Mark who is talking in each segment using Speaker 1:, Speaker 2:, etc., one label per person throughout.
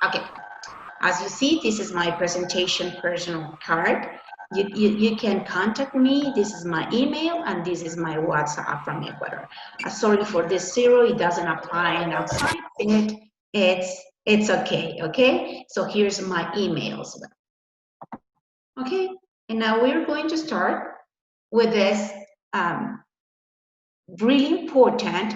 Speaker 1: Okay, as you see, this is my presentation personal card. You can contact me. This is my email and this is my WhatsApp from Ecuador. Sorry for this zero, it doesn't apply and outside it, it's okay, okay? So here's my emails. Okay, and now we're going to start with this really important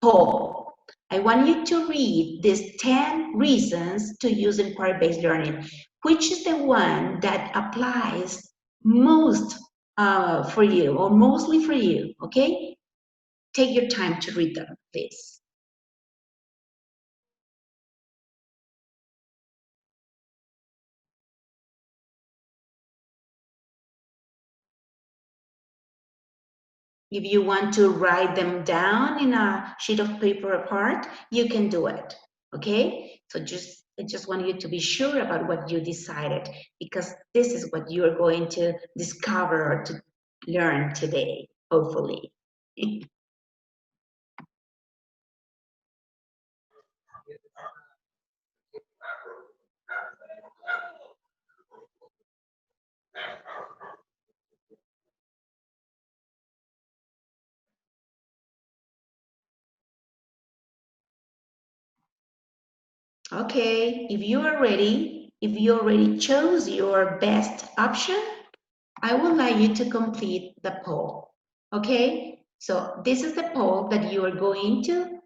Speaker 1: poll. I want you to read these 10 reasons to use inquiry-based learning. Which is the one that applies most for you or mostly for you, okay? Take your time to read them, please. If you want to write them down in a sheet of paper apart, you can do it, okay? So I just want you to be sure about what you decided, because this is what you're going to discover or to learn today, hopefully. Okay, if you are ready, if you already chose your best option, I would like you to complete the poll. Okay, so this is the poll that you are going to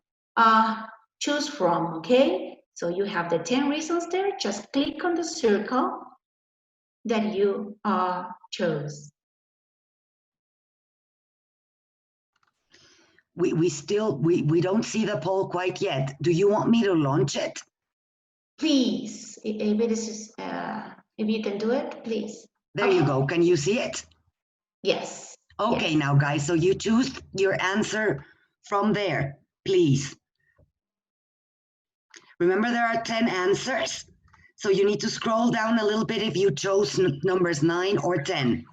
Speaker 1: choose from. Okay, so you have the 10 reasons there. Just click on the circle that you chose.
Speaker 2: We don't see the poll quite yet. Do you want me to launch it?
Speaker 1: Please, if you can do it, please.
Speaker 2: There you go. Can you see it?
Speaker 1: Yes.
Speaker 2: Okay,
Speaker 1: yes.
Speaker 2: now guys, so you choose your answer from there, please. Remember there are 10 answers, so you need to scroll down a little bit if you chose numbers 9 or 10.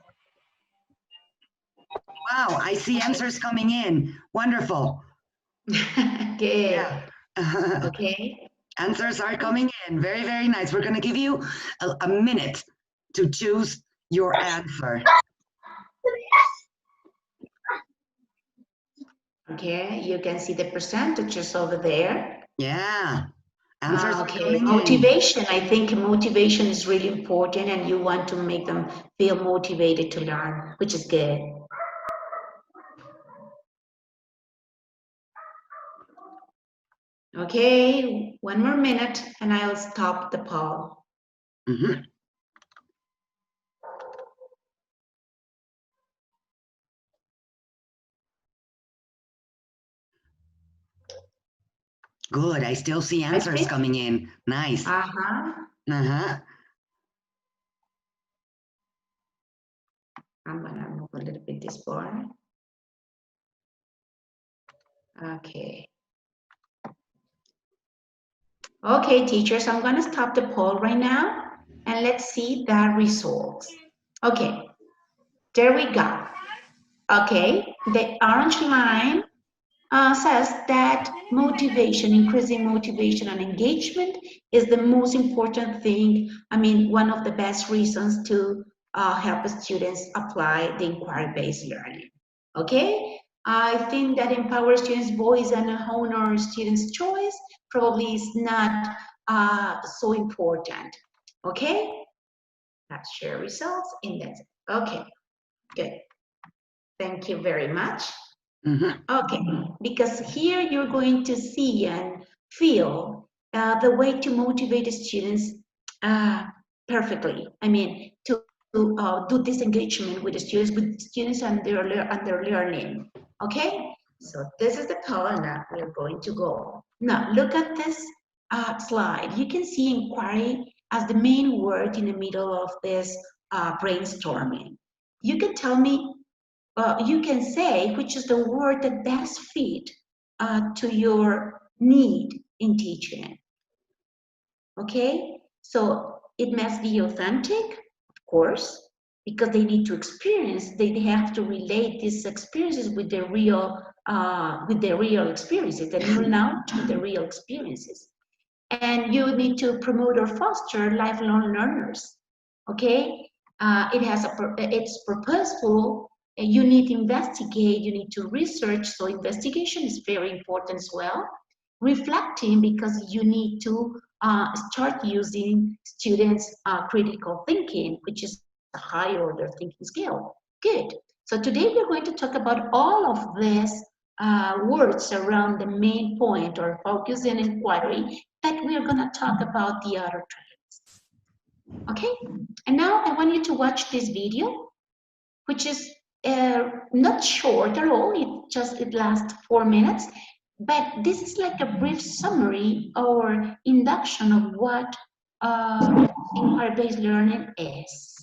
Speaker 2: Wow, I see answers coming in. Wonderful.
Speaker 1: Okay.
Speaker 2: Yeah.
Speaker 1: Okay.
Speaker 2: Answers are coming in. Very, very nice. We're going to give you a minute to choose your answer.
Speaker 1: Okay, you can see the percentages over there.
Speaker 2: Yeah. Answers are
Speaker 1: Okay,
Speaker 2: coming
Speaker 1: motivation. I think motivation is really important and you want to make them feel motivated to learn, which is good. Okay, one more minute and I'll stop the poll.
Speaker 2: Mm-hmm. Good. I still see answers coming in. Nice.
Speaker 1: Uh-huh.
Speaker 2: Uh-huh.
Speaker 1: I'm gonna move a little bit this bar. Okay. Okay, teachers, I'm gonna stop the poll right now and let's see the results. Okay, there we go. Okay, the orange line says that motivation, increasing motivation and engagement is the most important thing. I mean, one of the best reasons to help students apply the inquiry-based learning. Okay, I think that empower students' voice and honor students' choice probably is not so important. Okay, let's share results in that. Okay, good. Thank you very much.
Speaker 2: Mm-hmm.
Speaker 1: Okay, because here you're going to see and feel the way to motivate the students perfectly. I mean, to do this engagement with the students and their learning. Okay, so this is the color that we're going to go. Now, look at this slide. You can see inquiry as the main word in the middle of this brainstorming. You can tell me you can say which is the word that best fit to your need in teaching. Okay, so it must be authentic, of course, because they need to experience. They have to relate these experiences with the real experiences, the neural knowledge with the real experiences. and you need to promote or foster lifelong learners. Okay, it's purposeful. You need to investigate. You need to research. So investigation is very important as well. Reflecting, because you need to start using students' critical thinking, which is a higher order thinking skill. Good. So today we're going to talk about all of these words around the main point or focus and inquiry, that we are going to talk about the other traits. Okay, and now I want you to watch this video, which is not short at all. It lasts 4 minutes, but this is like a brief summary or induction of what inquiry-based learning is.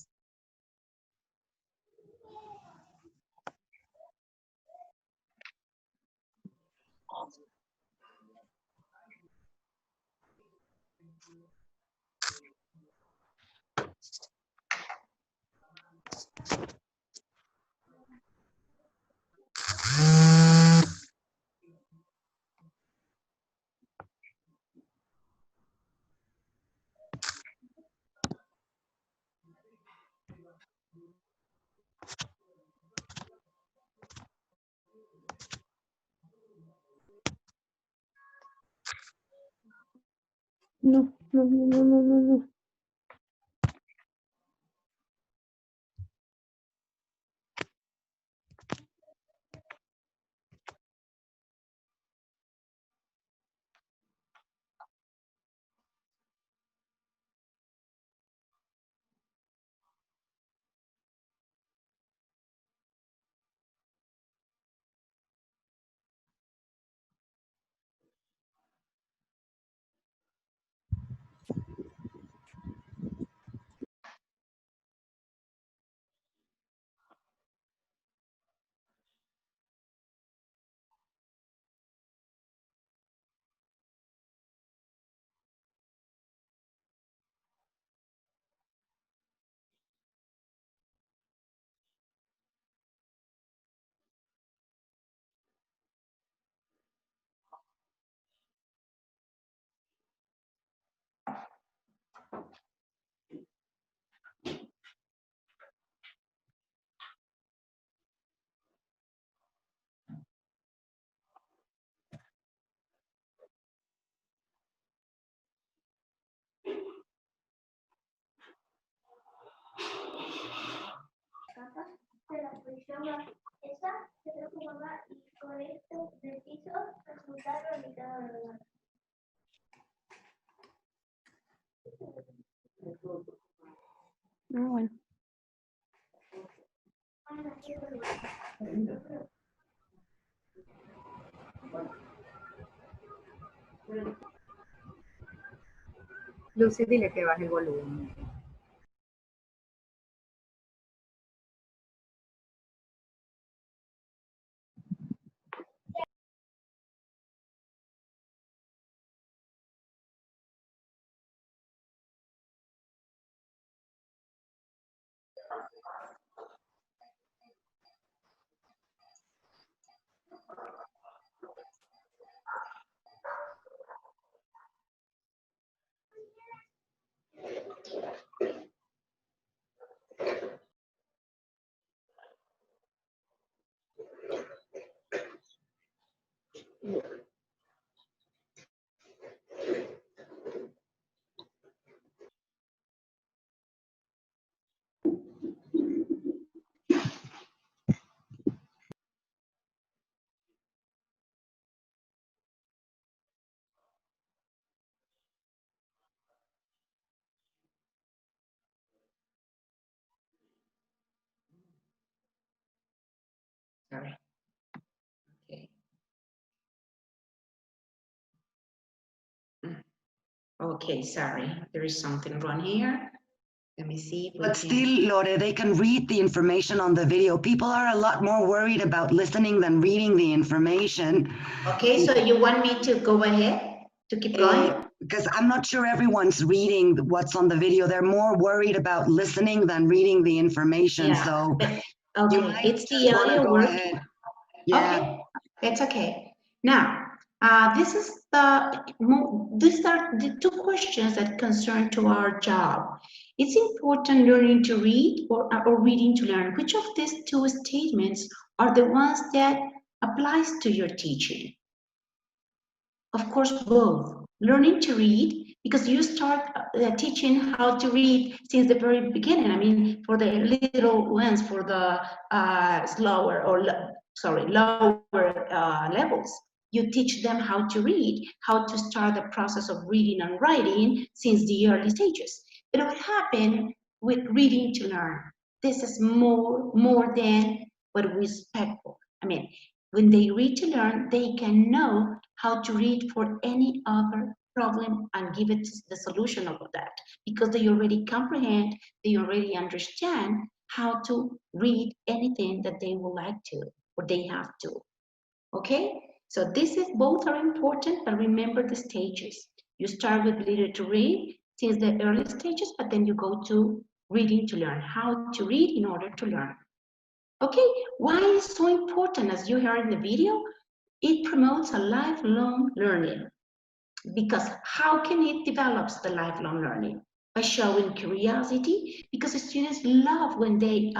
Speaker 3: No.
Speaker 4: De la posición esa se transforma y con esto del piso resultaron y cada lugar.
Speaker 3: Ah, bueno.
Speaker 5: Lucy, dile que baje el volumen.
Speaker 1: Sorry. Okay. Okay, sorry. There is something wrong here. Let me see.
Speaker 2: But still, Lore, they can read the information on the video. People are a lot more worried about listening than reading the information.
Speaker 1: Okay, so you want me to go ahead, to keep going?
Speaker 2: Because I'm not sure everyone's reading what's on the video. They're more worried about listening than reading the information.
Speaker 1: Yeah.
Speaker 2: So
Speaker 1: Okay, it's the audio
Speaker 2: go
Speaker 1: work.
Speaker 2: ahead. Yeah.
Speaker 1: Okay, it's okay. Now, These are the two questions that concern to our job. It's important learning to read or reading to learn. Which of these two statements are the ones that applies to your teaching? Of course, both. Learning to read, because you start teaching how to read since the very beginning. I mean, for the little ones, for the lower levels, you teach them how to read, how to start the process of reading and writing since the early stages. But what happened with reading to learn? This is more than what we expect for. I mean, when they read to learn, they can know how to read for any other problem and give it the solution of that, because they already comprehend, they already understand how to read anything that they would like to or they have to. Okay, so both are important, but remember the stages. You start with reading to read since the early stages, but then you go to reading to learn, how to read in order to learn. Okay, why is so important? As you heard in the video, it promotes a lifelong learning. Because how can it develop the lifelong learning? By showing curiosity, because the students love when they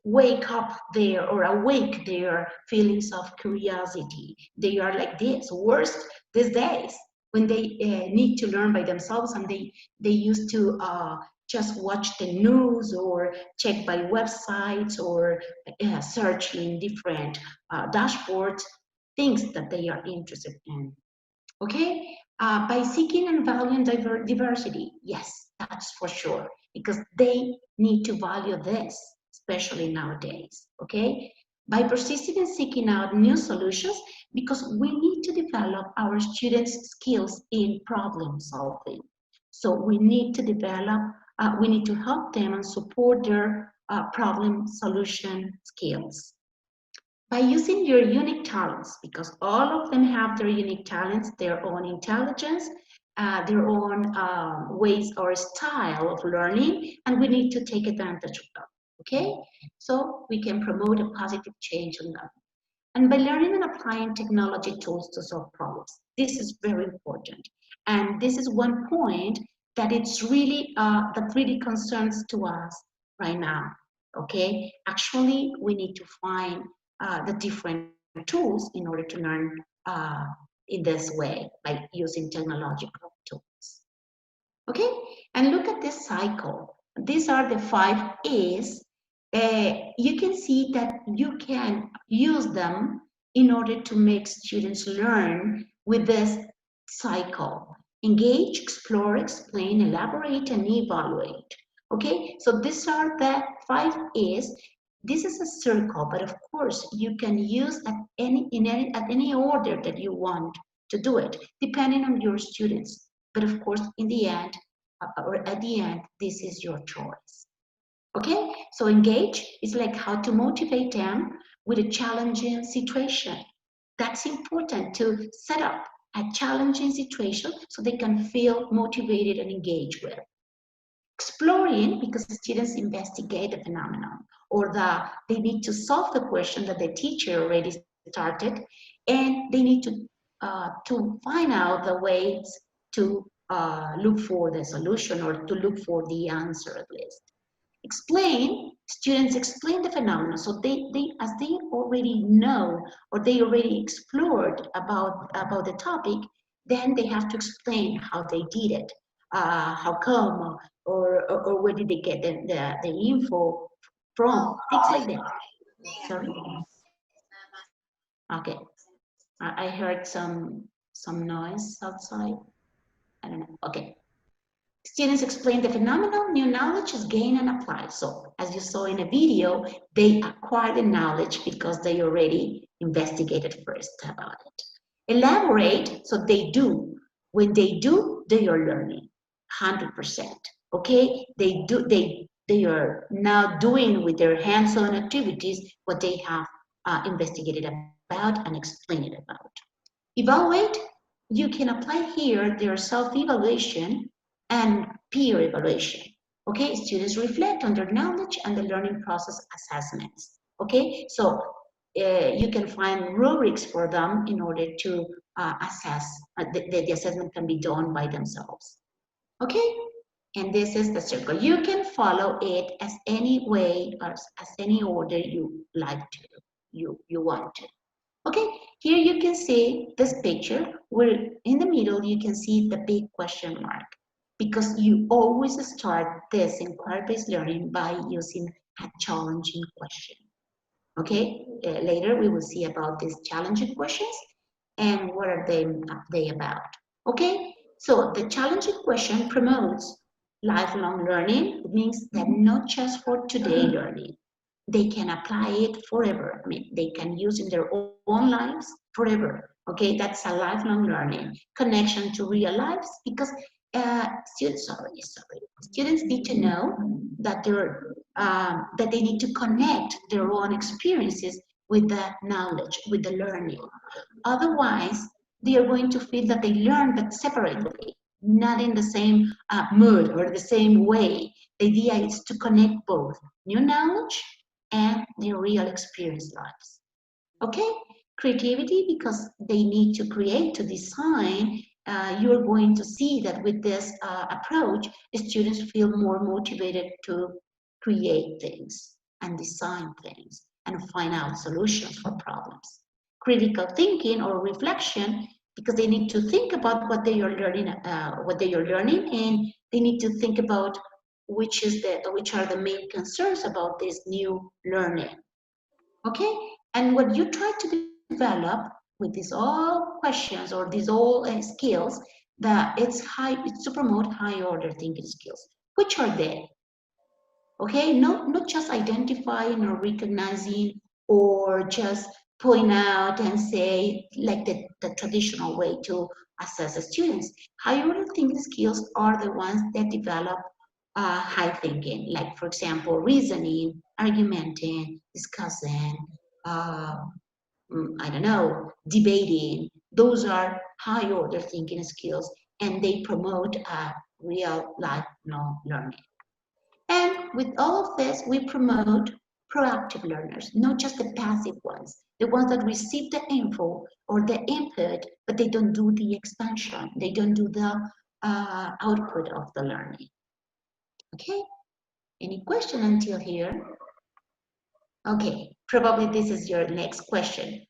Speaker 1: wake up there or awake their feelings of curiosity. They are like this, worst these days, when they need to learn by themselves, and they used to just watch the news or check by websites or search in different dashboards, things that they are interested in. Okay, by seeking and valuing diversity, yes, that's for sure, because they need to value this, especially nowadays. Okay, by persisting and seeking out new solutions, because we need to develop our students' skills in problem solving. So we need to develop, we need to help them and support their problem solution skills. By using your unique talents, because all of them have their unique talents, their own intelligence, their own ways or style of learning, and we need to take advantage of them, okay? So we can promote a positive change in them. And by learning and applying technology tools to solve problems, this is very important. And this is one point that it's really, that really concerns to us right now, okay? Actually, we need to find the different tools in order to learn in this way, by using technological tools. Okay, and look at this cycle. These are the 5 A's. You can see that you can use them in order to make students learn with this cycle. Engage, explore, explain, elaborate, and evaluate. Okay, so these are the 5 A's. This is a circle, but of course you can use at any order that you want to do it, depending on your students. But of course, in the end, or at the end, this is your choice. Okay, so engage is like how to motivate them with a challenging situation. That's important, to set up a challenging situation so they can feel motivated and engaged with. Exploring, because the students investigate the phenomenon, or they need to solve the question that the teacher already started, and they need to find out the ways to look for the solution, or to look for the answer at least. Explain, students explain the phenomenon, so as they already know or they already explored about the topic, then they have to explain how they did it, how come, or where did they get the info from, things like that. Sorry. Okay, I heard some noise outside. I don't know. Okay. Students explain the phenomenon, new knowledge is gained and applied. So as you saw in a video, they acquire the knowledge because they already investigated first about it. Elaborate, so they do. When they do, they are learning 100%. Okay, they are now doing with their hands-on activities what they have investigated about and explained about. Evaluate, you can apply here their self-evaluation and peer evaluation. Okay, students reflect on their knowledge and the learning process assessments. Okay, so you can find rubrics for them in order to assess. The assessment can be done by themselves. Okay, and this is the circle. You can follow it as any way or as any order you like to, you want to. Okay, here you can see this picture where in the middle you can see the big question mark, because you always start this inquiry-based learning by using a challenging question. Okay, later we will see about these challenging questions and what are they about. Okay, so the challenging question promotes lifelong learning. It means that not just for today learning, they can apply it forever. I mean, they can use in their own lives forever. Okay, that's a lifelong learning connection to real lives, because students need to know that that they need to connect their own experiences with the knowledge, with the learning. Otherwise, they are going to feel that they learn but separately, not in the same mood or the same way. The idea is to connect both new knowledge and their real experience lives. Okay, creativity, because they need to create, to design. You're going to see that with this approach, students feel more motivated to create things and design things and find out solutions for problems. Critical thinking or reflection, because they need to think about what they are learning, and they need to think about which are the main concerns about this new learning. Okay, and what you try to develop with these all questions or these all skills, that it's to promote high order thinking skills. Which are they? Okay, not just identifying or recognizing or just point out and say like the traditional way to assess the students. High order thinking skills are the ones that develop high thinking, like for example, reasoning, argumenting, discussing, I don't know, debating. Those are high order thinking skills, and they promote real life learning. And with all of this, we promote proactive learners, not just the passive ones, the ones that receive the info or the input, but they don't do the expansion, they don't do the output of the learning. Okay, any question until here? Okay, probably this is your next question.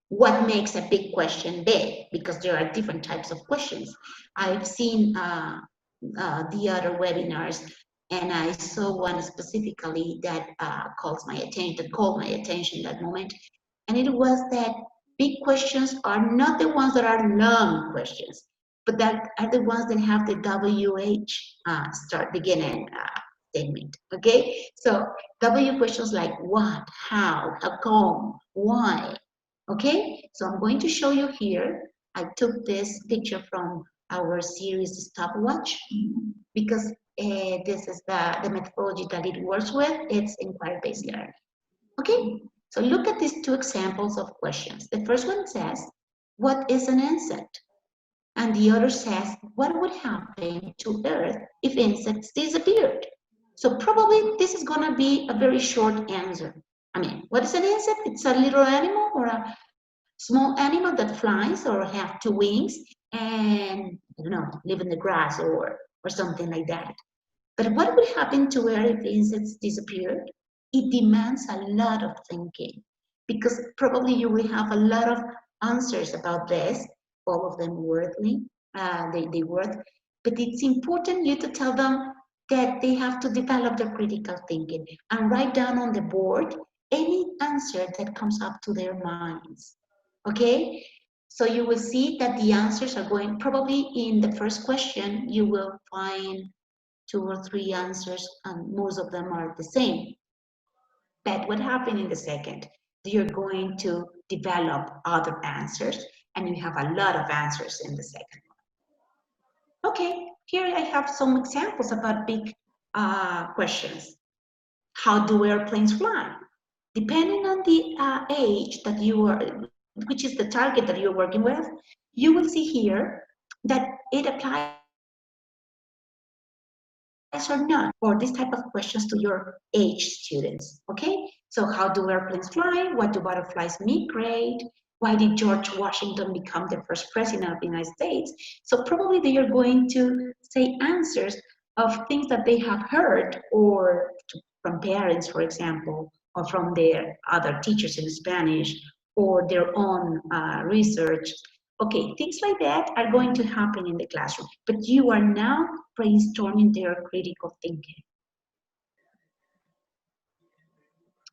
Speaker 1: What makes a big question big? Because there are different types of questions. I've seen the other webinars, and I saw one specifically that called my attention that moment, and it was that big questions are not the ones that are long questions, but that are the ones that have the WH start beginning statement. Okay, so W questions like what, how come, why. Okay, so I'm going to show you here. I took this picture from our series Stopwatch, because this is the methodology that it works with. It's inquiry-based learning. Okay, so look at these two examples of questions. The first one says, what is an insect? And the other says, what would happen to Earth if insects disappeared? So probably this is going to be a very short answer. I mean, what is an insect? It's a little animal or a small animal that flies or have two wings and, I don't know, live in the grass or something like that. But what would happen to Earth if insects disappeared? It demands a lot of thinking, because probably you will have a lot of answers about this, all of them worthy, they worth, but it's important you to tell them that they have to develop their critical thinking and write down on the board any answer that comes up to their minds. Okay, so you will see that the answers are going, probably in the first question, you will find 2 or 3 answers, and most of them are the same. But what happened in the second? You're going to develop other answers, and you have a lot of answers in the second one. Okay, here I have some examples about big questions. How do airplanes fly? Depending on the age that you are, which is the target that you're working with, you will see here that it applies or not, or this type of questions to your age students. Okay, So how do airplanes fly? What do butterflies migrate? Why did George Washington become the first president of the United States? So probably they are going to say answers of things that they have heard or from parents, for example, or from their other teachers in Spanish or their own research. Okay, things like that are going to happen in the classroom, but you are now brainstorming their critical thinking.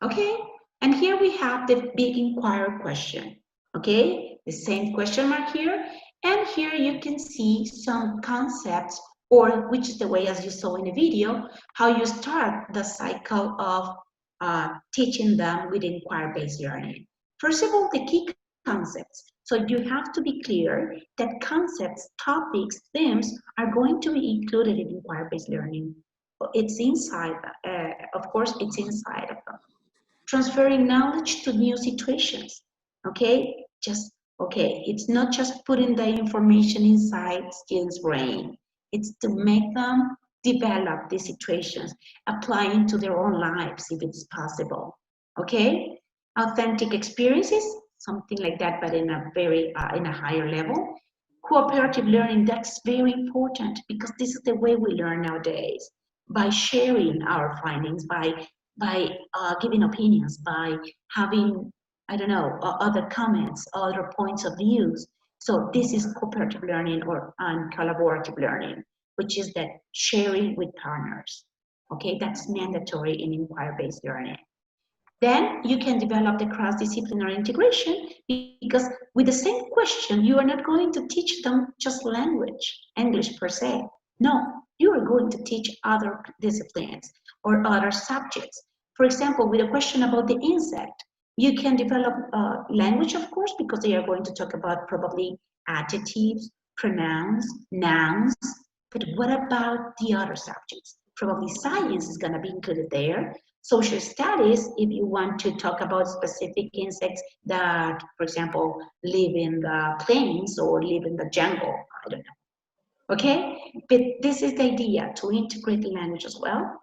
Speaker 1: Okay, and here we have the big inquiry question. Okay, the same question mark here, and here you can see some concepts, or which is the way, as you saw in the video, how you start the cycle of teaching them with inquiry-based learning. First of all, the key concepts. So you have to be clear that concepts, topics, themes are going to be included in inquiry-based learning. It's inside, of course, it's inside of them. Transferring knowledge to new situations, okay? It's not just putting the information inside students' brain. It's to make them develop these situations, applying to their own lives if it's possible, okay? Authentic experiences, something like that, but in a very, in a higher level. Cooperative learning, that's very important because this is the way we learn nowadays, by sharing our findings, by giving opinions, by having, I don't know, other comments, other points of views. So this is cooperative learning or collaborative learning, which is that sharing with partners. Okay, that's mandatory in inquiry-based learning. Then you can develop the cross-disciplinary integration because with the same question, you are not going to teach them just language, English per se. No, you are going to teach other disciplines or other subjects. For example, with a question about the insect, you can develop language, of course, because they are going to talk about probably adjectives, pronouns, nouns. But what about the other subjects? Probably science is going to be included there. Social studies, if you want to talk about specific insects that, for example, live in the plains or live in the jungle, I don't know. Okay, but this is the idea, to integrate the language as well.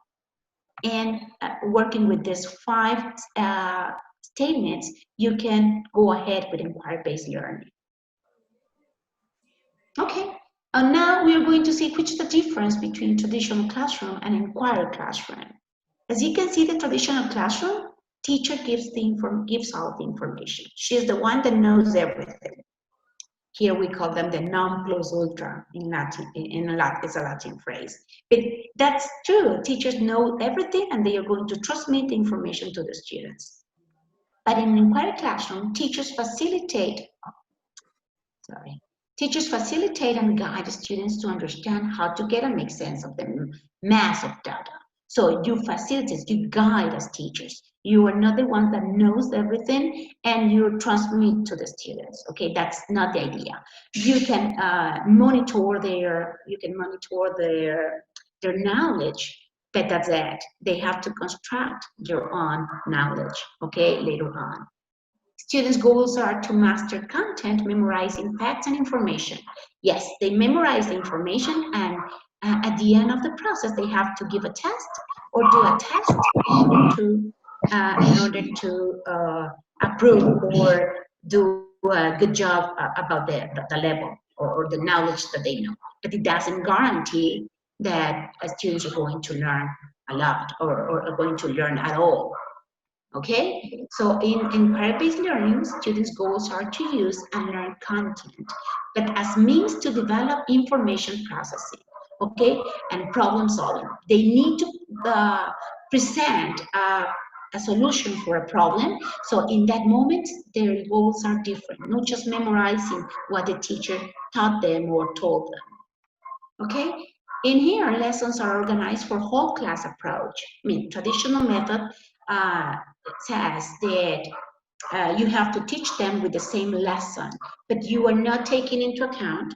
Speaker 1: And working with these 5 statements, you can go ahead with inquiry-based learning. Okay, and now we are going to see which is the difference between traditional classroom and inquiry classroom. As you can see, the traditional classroom, teacher gives out the information. She's the one that knows everything. Here we call them the non plus ultra in Latin. It's a Latin phrase. But that's true. Teachers know everything and they are going to transmit the information to the students. But in inquiry classroom, teachers facilitate and guide the students to understand how to get and make sense of the mass of data. So you facilitate, you guide as teachers. You are not the one that knows everything and you transmit to the students. Okay, that's not the idea. You can monitor their knowledge, but that's it. They have to construct their own knowledge, okay, later on. Students' goals are to master content, memorizing facts and information. Yes, they memorize the information and at the end of the process, they have to give a test or do a test in order to approve or do a good job about the level or the knowledge that they know. But it doesn't guarantee that students are going to learn a lot or are going to learn at all. Okay, so in inquiry-based learning, students' goals are to use and learn content, but as means to develop information processing, okay, and problem solving. They need to present a solution for a problem. So in that moment, their goals are different, not just memorizing what the teacher taught them or told them. Okay, in here, lessons are organized for whole class approach. I mean, traditional method says that you have to teach them with the same lesson, but you are not taking into account.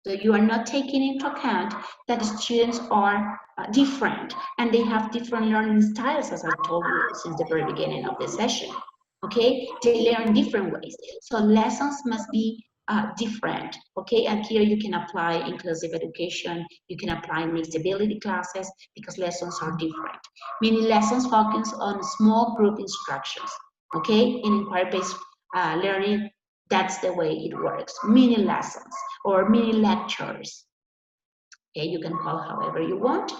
Speaker 1: So you are not taking into account that the students are different and they have different learning styles, as I told you since the very beginning of the session. Okay, they learn different ways. So lessons must be different, okay? And here you can apply inclusive education, you can apply mixed ability classes because lessons are different. Many lessons focus on small group instructions, okay? In inquiry-based learning, that's the way it works. Mini lessons or mini lectures. Okay, you can call however you want.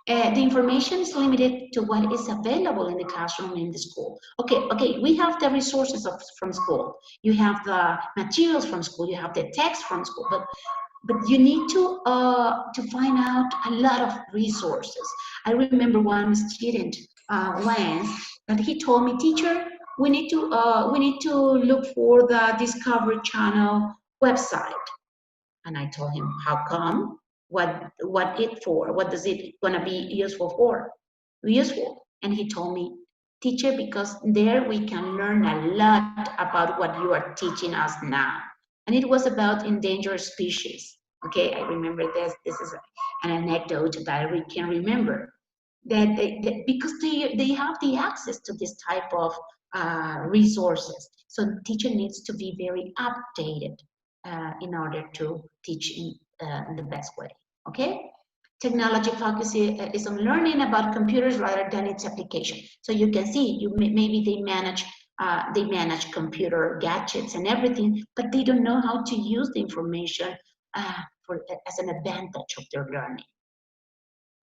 Speaker 1: The information is limited to what is available in the classroom in the school. Okay, we have the resources from school. You have the materials from school. You have the text from school. But you need to find out a lot of resources. I remember one student once that he told me, "Teacher, we need to look for the Discovery Channel website." And I told him, "How come? What it for? What does it gonna be useful for?" Useful. And he told me, "Teacher, because there we can learn a lot about what you are teaching us now." And it was about endangered species. Okay, I remember this. This is an anecdote that I can remember. That because they have the access to this type of resources. So the teacher needs to be very updated in order to teach in the best way, okay? Technology focus is on learning about computers rather than its application. So you can see, maybe they manage computer gadgets and everything, but they don't know how to use the information as an advantage of their learning.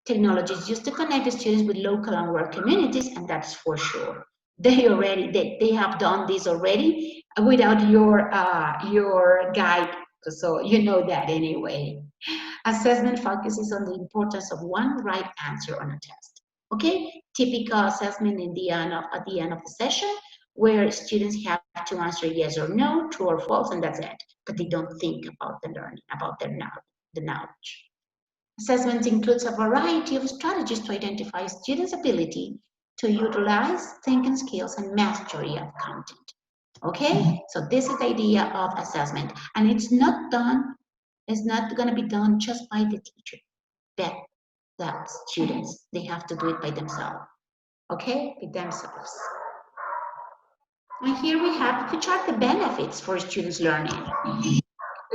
Speaker 1: Technology is used to connect the students with local and work communities, and that's for sure. They have done this already without your guide, so you know that anyway. Assessment focuses on the importance of one right answer on a test. Okay, typical assessment at the end of the session, where students have to answer yes or no, true or false, and that's it. But they don't think about the learning, about the knowledge. Assessment includes a variety of strategies to identify students' ability to utilize thinking skills and mastery of content. Okay, so this is the idea of assessment, and it's not going to be done just by the teacher, but the students. They have to do it by themselves. Okay, by themselves. And here we have, which are the benefits for students learning.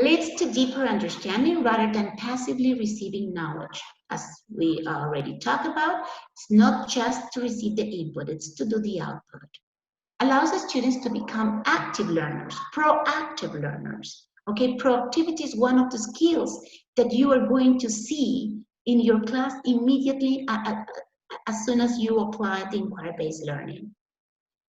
Speaker 1: Leads to deeper understanding rather than passively receiving knowledge. As we already talked about, it's not just to receive the input, it's to do the output. Allows the students to become active learners, proactive learners. Okay, proactivity is one of the skills that you are going to see in your class immediately as soon as you apply the inquiry-based learning.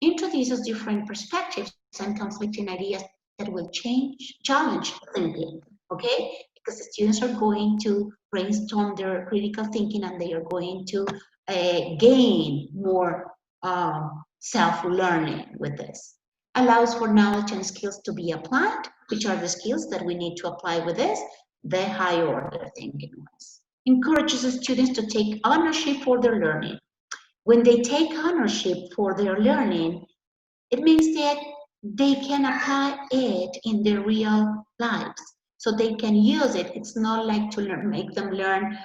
Speaker 1: Introduces different perspectives and conflicting ideas that will challenge thinking, okay? Because the students are going to brainstorm their critical thinking and they are going to gain more self-learning with this. Allows for knowledge and skills to be applied, which are the skills that we need to apply with this, the high order thinking ones. Encourages the students to take ownership for their learning. When they take ownership for their learning, it means that they can apply it in their real lives. So they can use it. It's not like to make them learn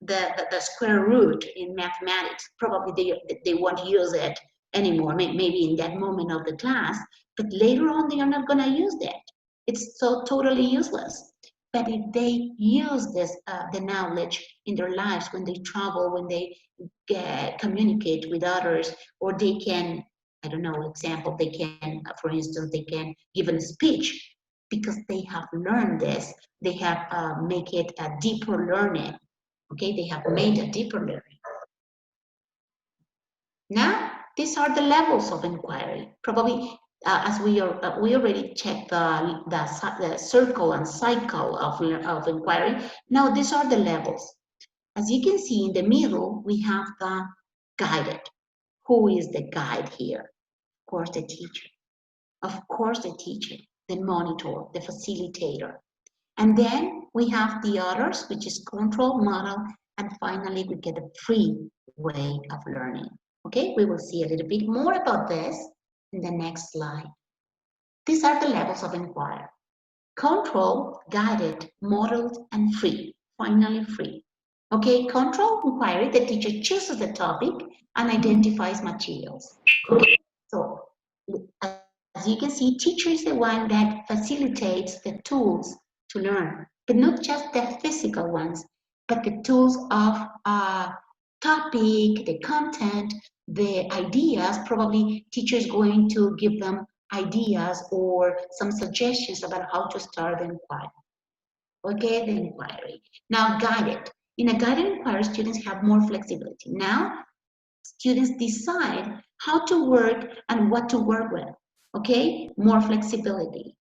Speaker 1: the square root in mathematics. Probably they won't use it anymore, maybe in that moment of the class, but later on they are not going to use that. It's so totally useless. But if they use this, the knowledge in their lives, when they travel, when they communicate with others, or they can, I don't know, example, they can, for instance, they can give a speech because they have learned this. They have make it a deeper learning. Okay, they have made a deeper learning. Now, these are the levels of inquiry. Probably, as we already checked the circle and cycle of inquiry. Now, these are the levels. As you can see in the middle, we have the guided. Who is the guide here? Of course, the teacher. Of course, the teacher, the monitor, the facilitator. And then we have the others, which is control, model, and finally we get a free way of learning. Okay, we will see a little bit more about this in the next slide. These are the levels of inquiry. Control, guided, modeled, and free. Finally, free. Okay, control inquiry, the teacher chooses the topic and identifies materials. Okay, so As you can see, teacher is the one that facilitates the tools to learn, but not just the physical ones, but the tools of topic, the content, the ideas. Probably teacher is going to give them ideas or some suggestions about how to start the inquiry. Okay, the inquiry. Now, guided. In a guided inquiry, students have more flexibility. Now, students decide how to work and what to work with. Okay, more flexibility.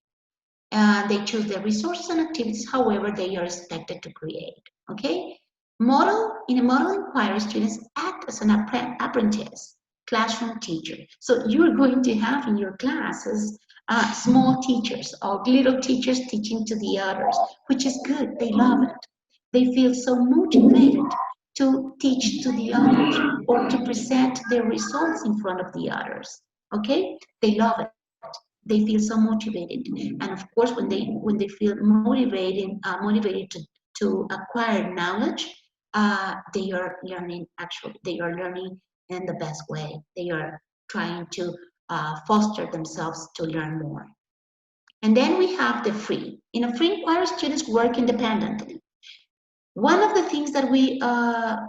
Speaker 1: They choose the resources and activities, however, they are expected to create. Okay, in a model inquiry, students act as an apprentice, classroom teacher. So you're going to have in your classes small teachers or little teachers teaching to the others, which is good. They love it. They feel so motivated to teach to the others or to present their results in front of the others. Okay, they love it. They feel so motivated, and of course, when they feel motivated to acquire knowledge, they are learning. Actually, they are learning in the best way. They are trying to foster themselves to learn more. And then we have the free. In a free inquiry, students work independently. One of the things that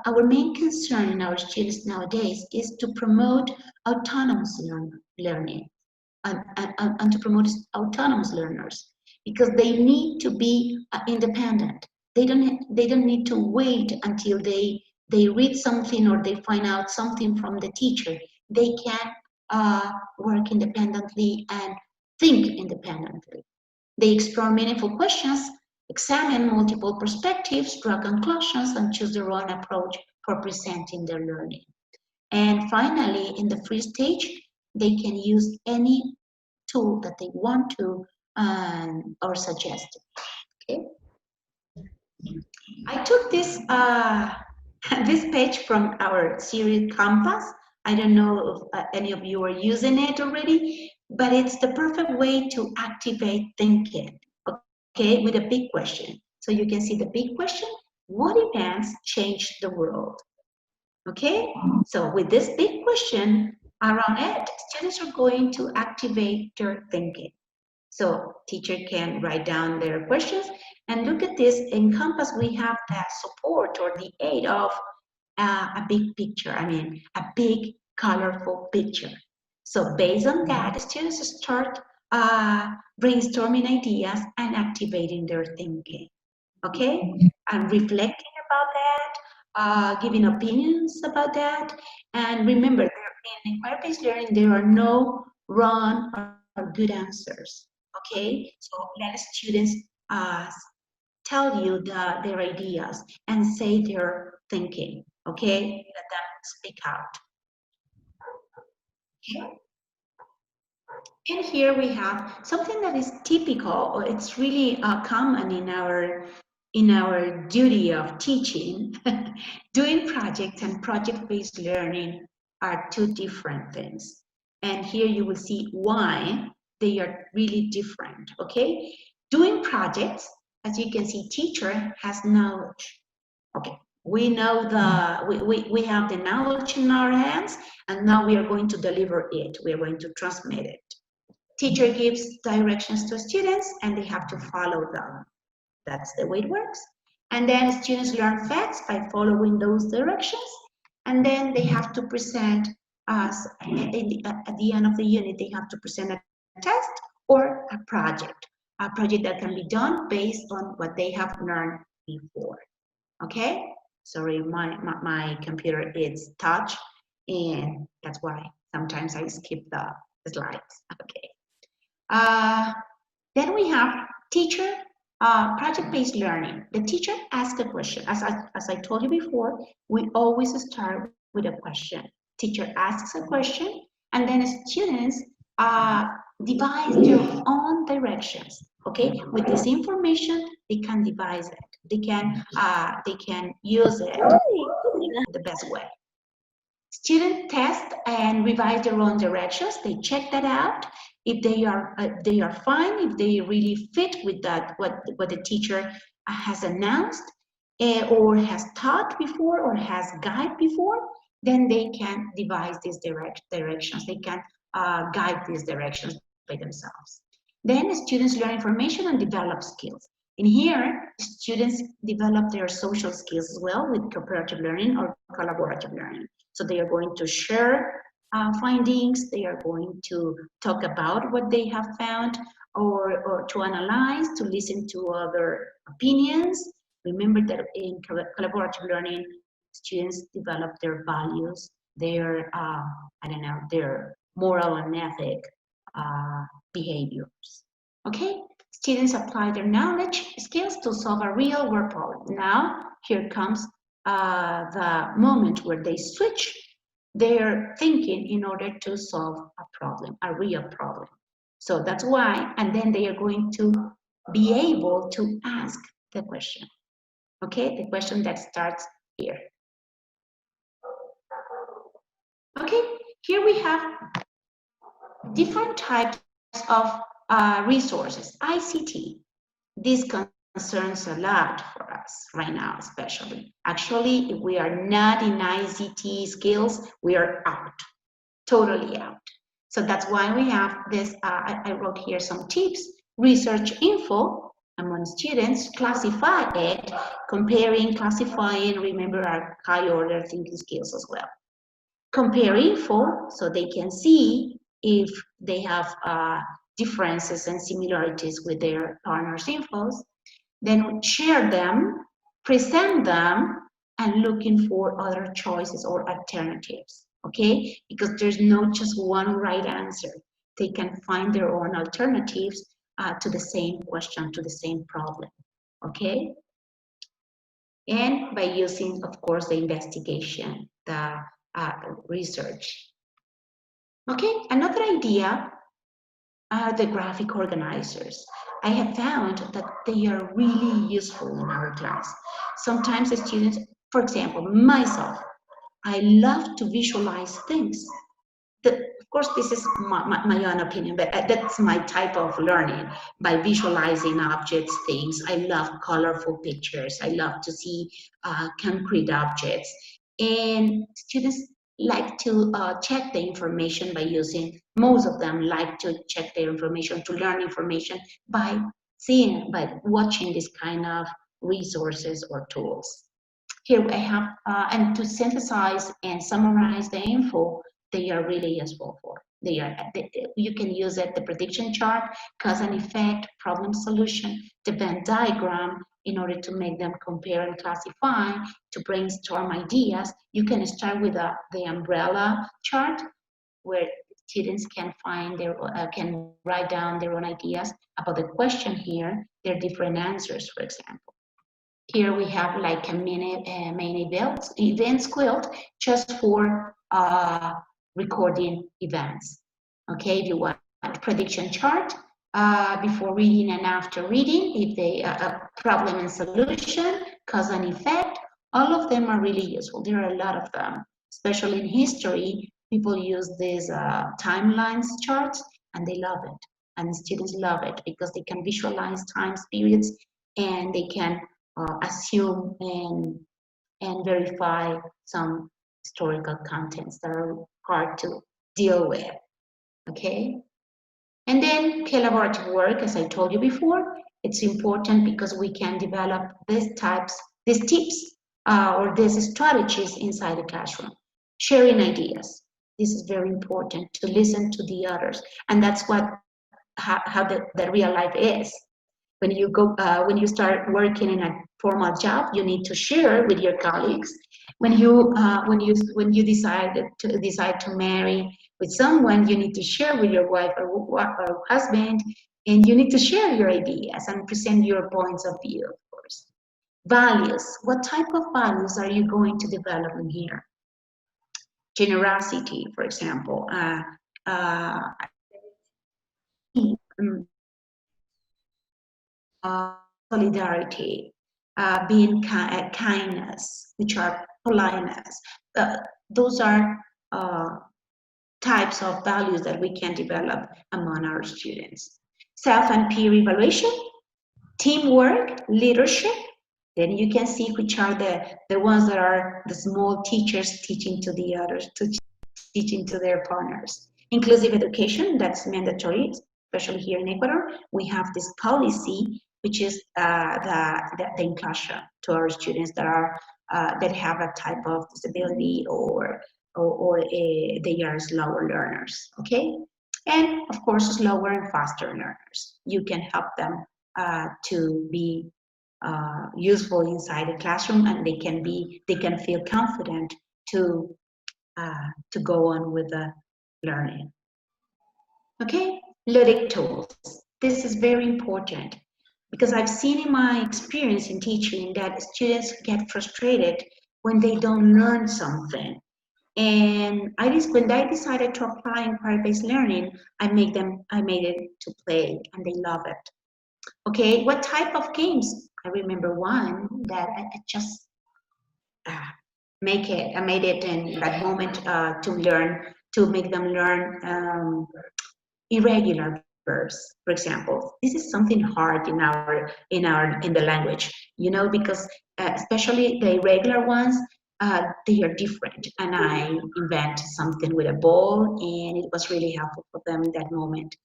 Speaker 1: our main concern in our students nowadays is to promote autonomous learning and to promote autonomous learners, because they need to be independent. They don't need to wait until they read something or they find out something from the teacher. They can work independently and think independently. They explore meaningful questions, examine multiple perspectives, draw conclusions, and choose their own approach for presenting their learning. And finally, in the free stage, they can use any tool that they want to or suggest. Okay. I took this this page from our series Compass. I don't know if any of you are using it already, but it's the perfect way to activate thinking. Okay, with a big question. So you can see the big question: what events changed the world? Okay, so with this big question around it, students are going to activate their thinking. So teacher can write down their questions, and look at this. In Compass, we have the support or the aid of a big picture. I mean, a big colorful picture. So based on that, students start brainstorming ideas and activating their thinking. Okay, and reflecting about that, giving opinions about that. And remember, in inquiry-based learning, there are no wrong or good answers. Okay, so let students tell you their ideas and say their thinking. Okay, let them speak out. Okay. And here we have something that is typical, or it's really common in our duty of teaching. Doing projects and project-based learning are two different things. And here you will see why they are really different, okay? Doing projects, as you can see, teacher has knowledge. Okay, we know we have the knowledge in our hands, and now we are going to deliver it. We are going to transmit it. Teacher gives directions to students, and they have to follow them. That's the way it works. And then students learn facts by following those directions, and then they have to present us at the end of the unit. They have to present a test or a project that can be done based on what they have learned before. Okay, sorry, my computer is touch, and that's why sometimes I skip the slides. Okay. Then we have teacher project-based learning. The teacher asks a question. As I told you before, we always start with a question. Teacher asks a question, and then students devise their own directions. Okay, with this information, they can devise it. They can use it the best way. Students test and revise their own directions. They check that out. If they are fine, if they really fit with that, what the teacher has announced or has taught before or has guided before, then they can devise these directions. They can guide these directions. by themselves. Then students learn information and develop skills. In here, students develop their social skills as well with cooperative learning or collaborative learning. So they are going to share findings, they are going to talk about what they have found, or to analyze, to listen to other opinions. Remember that in collaborative learning, students develop their values, their, their moral and ethic behaviors. Okay, students apply their knowledge skills to solve a real world problem. Now, here comes the moment where they switch their thinking in order to solve a problem, a real problem. So that's why, and then they are going to be able to ask the question. Okay, the question that starts here. Okay, here we have different types of resources. ICT, this concerns a lot for us right now, especially. Actually, if we are not in ICT skills, we are out, totally out. So that's why we have this, I wrote here some tips, research info among students, classify it, comparing, classifying, remember our high order thinking skills as well. Compare info so they can see if they have differences and similarities with their partners' infos, then share them, present them, and looking for other choices or alternatives, okay? Because there's not just one right answer. They can find their own alternatives to the same question, to the same problem, okay? And by using, of course, the investigation, the research. Okay, another idea are the graphic organizers. I have found that they are really useful in our class. Sometimes the students, for example, myself, I love to visualize things. Of course, this is my own opinion, but that's my type of learning, by visualizing objects, things. I love colorful pictures. I love to see concrete objects. And students like to check the information by using, most of them like to check their information, to learn information by seeing, by watching this kind of resources or tools. Here I have, and to synthesize and summarize the info, they are really useful for. You can use it, the prediction chart, cause and effect, problem solution, the Venn diagram, in order to make them compare and classify, to brainstorm ideas. You can start with the umbrella chart, where students can find their, can write down their own ideas about the question here, their different answers, for example. Here we have like a main events quilt just for recording events. Okay, if you want a prediction chart before reading and after reading, if they problem and solution, cause and effect, all of them are really useful. There are a lot of them, especially in history. People use these timelines charts and they love it. And students love it because they can visualize time periods and they can assume and verify some historical contents that are hard to deal with, okay? And then collaborative work, as I told you before, it's important because we can develop these tips or these strategies inside the classroom. Sharing ideas. This is very important, to listen to the others. And that's what how the real life is. When you go, when you start working in a formal job, you need to share with your colleagues. When you decide to marry with someone, you need to share with your wife or husband, and you need to share your ideas and present your points of view, of course. Values. What type of values are you going to develop in here? Generosity, for example. Solidarity, being kindness, which are politeness. Those are types of values that we can develop among our students. Self and peer evaluation, teamwork, leadership. Then you can see which are the ones that are the small teachers teaching to the others, teaching to their partners. Inclusive education, that's mandatory. especially here in Ecuador, we have this policy, which is the inclusion to our students that are that have a type of disability or they are slower learners, okay? And of course, slower and faster learners. You can help them to be useful inside the classroom, and they can feel confident to go on with the learning. Okay, ludic tools. This is very important because I've seen in my experience in teaching that students get frustrated when they don't learn something. And when I decided to apply inquiry-based learning, I made it to play, and they love it. Okay, what type of games? I remember one that I just I made it in that moment to make them learn irregular verbs, for example. This is something hard in the language, you know, because especially the irregular ones, they are different. And I invented something with a ball, and it was really helpful for them in that moment.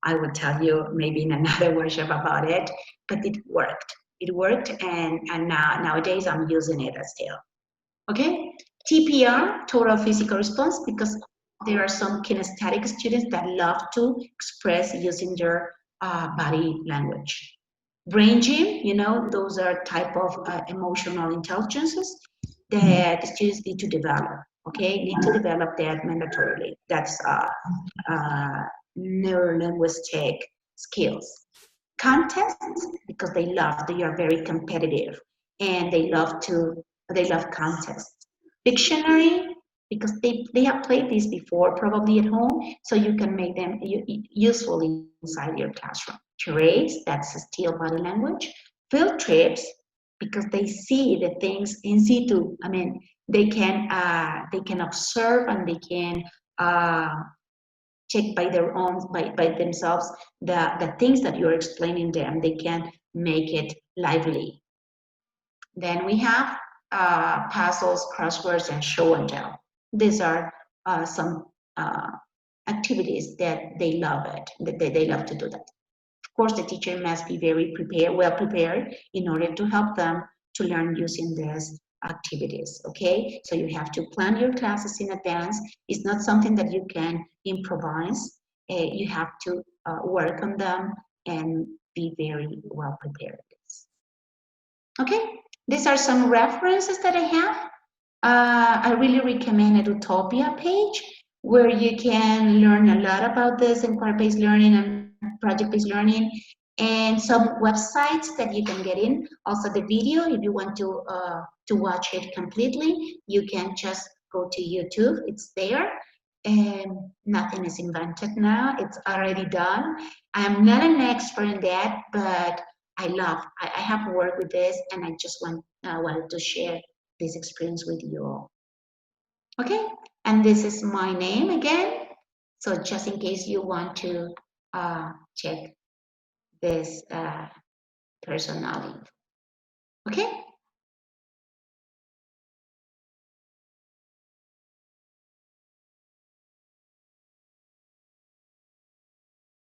Speaker 1: I will tell you maybe in another workshop about it, but it worked. It worked, and nowadays I'm using it still. Okay, TPR, total physical response, because there are some kinesthetic students that love to express using their body language. Brain gym, you know, those are type of emotional intelligences that the students need to develop. Okay, need to develop that mandatorily. That's neuro-linguistic skills. Contests, because they are very competitive, and they love contests. Dictionary, because they have played this before, probably at home, so you can make them useful inside your classroom. Charades, that's a still body language. Field trips, because they see the things in situ. I mean, they can observe, and they can check by their own, by themselves, the things that you're explaining them. They can make it lively. Then we have puzzles, crosswords, and show and tell. These are some activities that they love it, that they love to do that. Of course, the teacher must be very well prepared in order to help them to learn using these activities, okay? So you have to plan your classes in advance. It's not something that you can improvise. You have to work on them and be very well prepared. Okay, these are some references that I have. I really recommend Edutopia page, where you can learn a lot about this inquiry-based learning and project-based learning, and some websites that you can get in. Also the video, if you want to watch it completely, you can just go to YouTube, it's there. And nothing is invented now, it's already done. I'm not an expert in that, but I have worked with this, and I just wanted to share this experience with you all. Okay, and this is my name again. So just in case you want to check this personality. Okay.